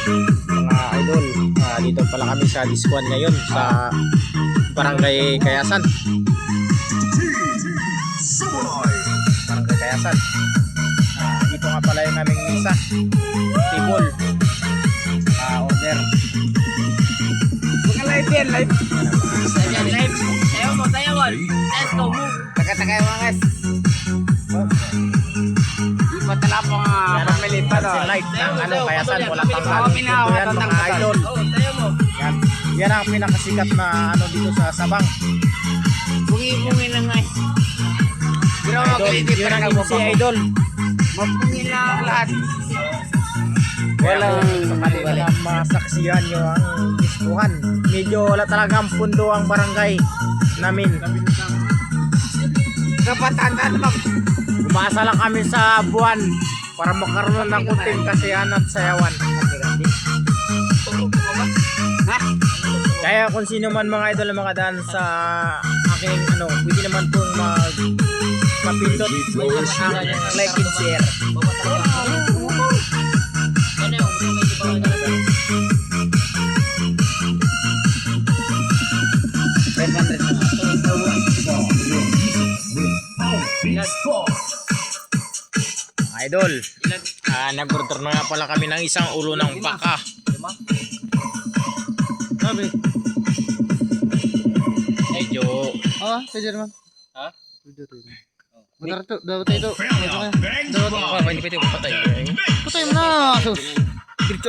Mga idol, dito pala kami sa Diskuan ngayon sa Barangay Kayasan. Barangay Kayasan. Dito nga pala yung naming misa. Table. Order. Bukan live yan, live. Live. Sayaw mo, sayawan. Let's go, move. Taga-tagay mga guys. Patala po nga pamili pa no. Light ng Kayasan, walang tanggal. Ito yan mga idol. Yan ang pinakasikat na dito sa Sabang. Bungi-bungi lang nga. Pero magaliti pa na si idol. Mapungi lang lahat. Walang masaksihan nyo ang diskuhan. Medyo wala talagang pundo ang barangay namin. Kapatan mag. Umasa lang kami sa buwan para makaroon ng kunting kasiyahan at sayawan. Kaya kung sino man mga idol ang makadaan sa aking pwede naman pong mapindot ang like and share. Idol, nag-order na nga pala kami ng isang ulo ng baka. Sabi. Medyo. Pwede naman. Ha? Pwede rin. Magkara to, dapat ito. Pwede patay. Patay mo na. Direct